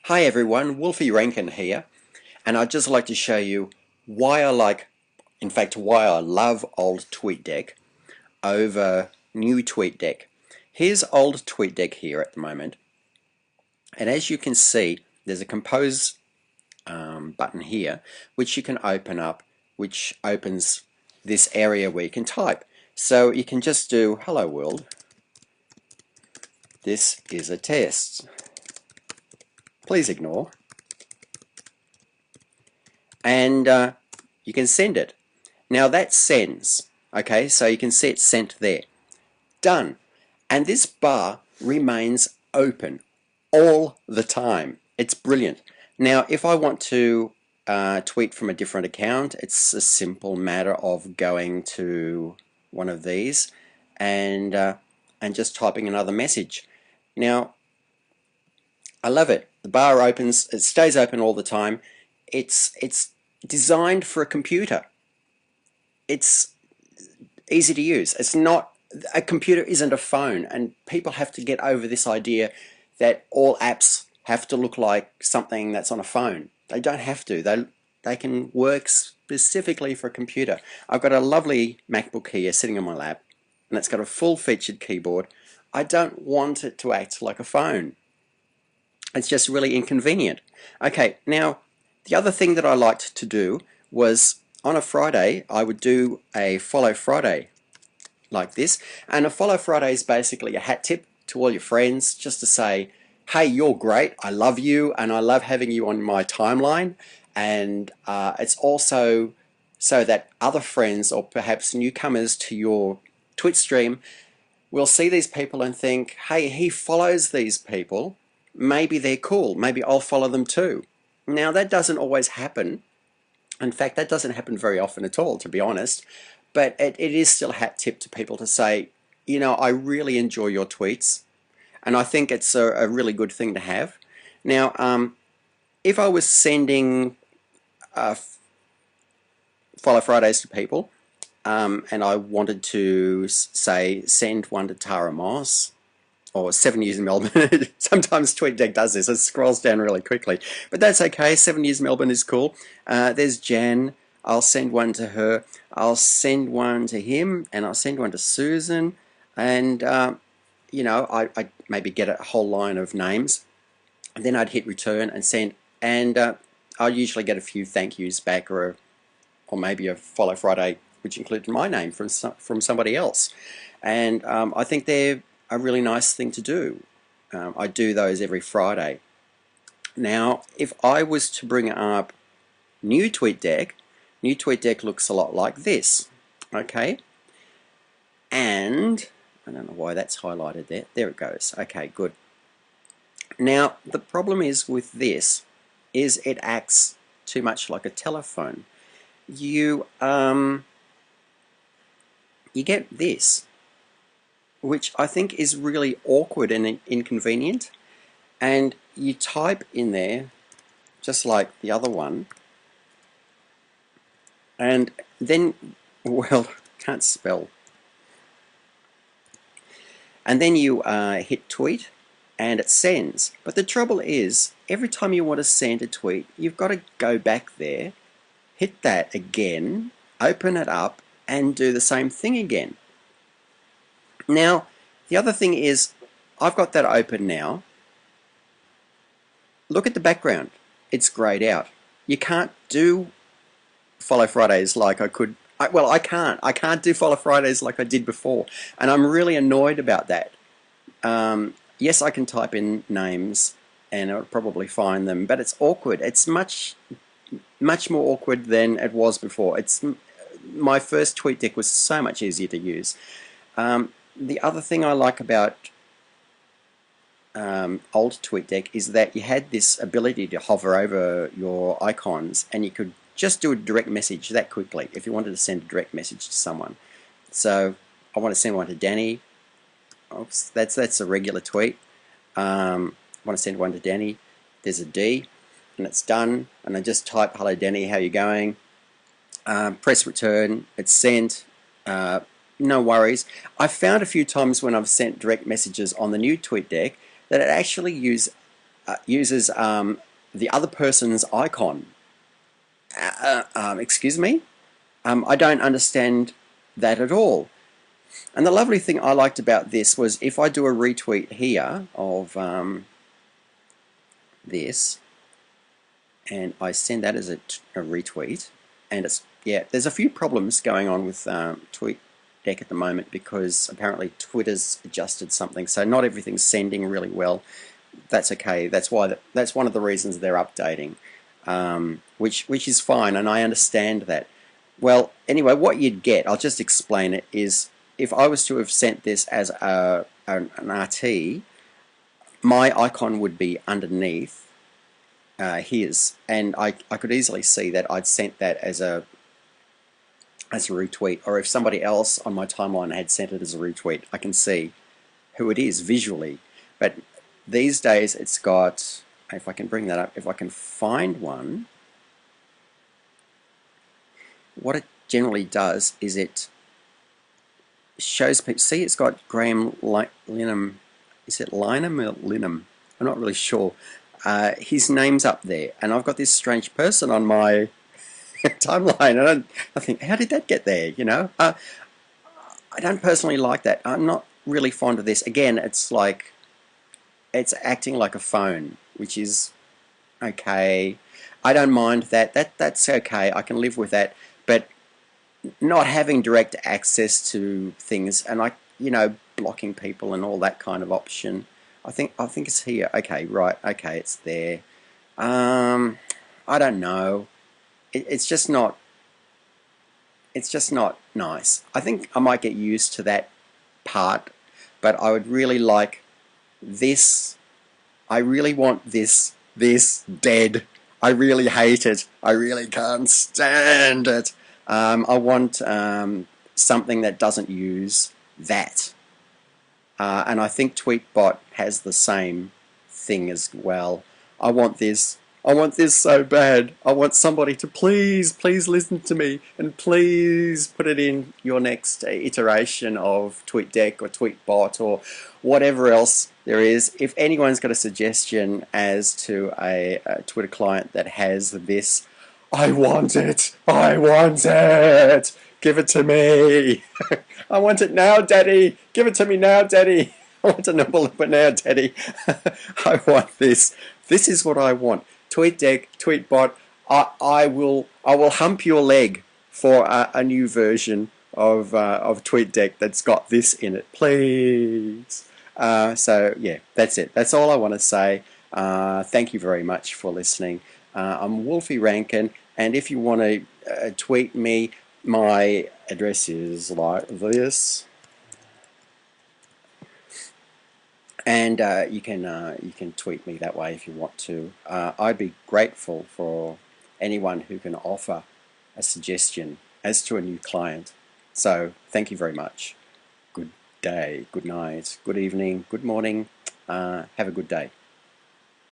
Hi everyone, Wolfie Rankin here, and I'd just like to show you why I like, in fact why I love old Tweetdeck over new Tweetdeck. Here's old Tweetdeck here at the moment, and as you can see there's a compose button here which you can open up, which opens this area where you can type. So you can just do hello world, this is a test, please ignore, and you can send it. Now that sends, okay, so you can see it sent there. Done. And this bar remains open all the time. It's brilliant. Now if I want to tweet from a different account, it's a simple matter of going to one of these and just typing another message. Now I love it. The bar opens, it stays open all the time. It's designed for a computer. It's easy to use. It's not, a computer isn't a phone, and people have to get over this idea that all apps have to look like something that's on a phone. They don't have to. They can work specifically for a computer. I've got a lovely MacBook here sitting on my lap, and it's got a full featured keyboard. I don't want it to act like a phone. It's just really inconvenient. Okay, now the other thing that I liked to do was on a Friday I would do a Follow Friday like this, and a Follow Friday is basically a hat tip to all your friends, just to say, hey, you're great, I love you, and I love having you on my timeline. And it's also so that other friends or perhaps newcomers to your Twitch stream will see these people and think, hey, he follows these people, maybe they're cool, maybe I'll follow them too. Now that doesn't always happen. In fact, that doesn't happen very often at all, to be honest. But it is still a hat tip to people to say, you know, I really enjoy your tweets, and I think it's a really good thing to have. Now, if I was sending Follow Fridays to people, and I wanted to say send one to Tara Moss, or 7 Years in Melbourne. Sometimes TweetDeck does this, it scrolls down really quickly, but that's okay. 7 Years in Melbourne is cool. There's Jan, I'll send one to her, I'll send one to him, and I'll send one to Susan, and you know, I maybe get a whole line of names, and then I'd hit return and send, and I'll usually get a few thank yous back, or maybe a Follow Friday which included my name from somebody else. And I think they're a really nice thing to do. I do those every Friday. Now if I was to bring up new Tweetdeck looks a lot like this, okay? And I don't know why that's highlighted there. There it goes. Okay, good. Now the problem is with this is it acts too much like a telephone. You get this, which I think is really awkward and inconvenient, and you type in there just like the other one, and then, well, can't spell, and then you hit tweet and it sends. But the trouble is, every time you want to send a tweet, you've got to go back there, hit that again, open it up, and do the same thing again. Now the other thing is, I've got that open now. Look at the background, it's grayed out. You can't do Follow Fridays like I could. Well, I can't do Follow Fridays like I did before, and I'm really annoyed about that. Yes, I can type in names and I'll probably find them, but it's awkward. It's much more awkward than it was before. My first TweetDeck was so much easier to use. The other thing I like about old TweetDeck is that you had this ability to hover over your icons, and you could just do a direct message that quickly if you wanted to send a direct message to someone. So I want to send one to Danny. Oops, that's a regular tweet. I want to send one to Danny. There's a D, and it's done. And I just type, hello Danny, how you going? Press return, it's sent. No worries. I've found a few times when I've sent direct messages on the new TweetDeck that it actually uses the other person's icon. Excuse me? I don't understand that at all. And the lovely thing I liked about this was if I do a retweet here of this, and I send that as a retweet, and it's, yeah, there's a few problems going on with TweetDeck at the moment because apparently Twitter's adjusted something, so not everything's sending really well. That's okay. That's why that's one of the reasons they're updating, which is fine, and I understand that. Well, anyway, what you'd get, I'll just explain it, is if I was to have sent this as an RT, my icon would be underneath his, and I could easily see that I'd sent that as a retweet, or if somebody else on my timeline had sent it as a retweet, I can see who it is visually. But these days it's got, if I can bring that up, if I can find one, what it generally does is it shows people, see, it's got Graham Linham, is it Linham or Linham? I'm not really sure. His name's up there, and I've got this strange person on my timeline, and I think, how did that get there, you know? I don't personally like that. I'm not really fond of this. Again, it's like, it's acting like a phone, which is okay. I don't mind that. That's okay. I can live with that. But not having direct access to things, and blocking people and all that kind of option. I think it's here. Okay, right. Okay, it's there. I don't know. It's just not. It's just not nice. I think I might get used to that part, but I would really like this. I really want this dead. I really hate it. I really can't stand it. I want something that doesn't use that. And I think Tweetbot has the same thing as well. I want this. I want this so bad. I want somebody to please listen to me and please put it in your next iteration of TweetDeck or Tweetbot or whatever else there is. If anyone's got a suggestion as to a Twitter client that has this, I want it. I want it. Give it to me. I want it now, Daddy. Give it to me now, Daddy. I want a nibble of it now, Daddy. I want this. This is what I want. TweetDeck, Tweetbot, I will hump your leg for a new version of TweetDeck that's got this in it, please. So yeah, that's it. That's all I want to say. Thank you very much for listening. I'm Wolfie Rankin, and if you want to tweet me, my address is like this. And you can tweet me that way if you want to. I'd be grateful for anyone who can offer a suggestion as to a new client. So thank you very much. Good day, good night, good evening, good morning. Have a good day.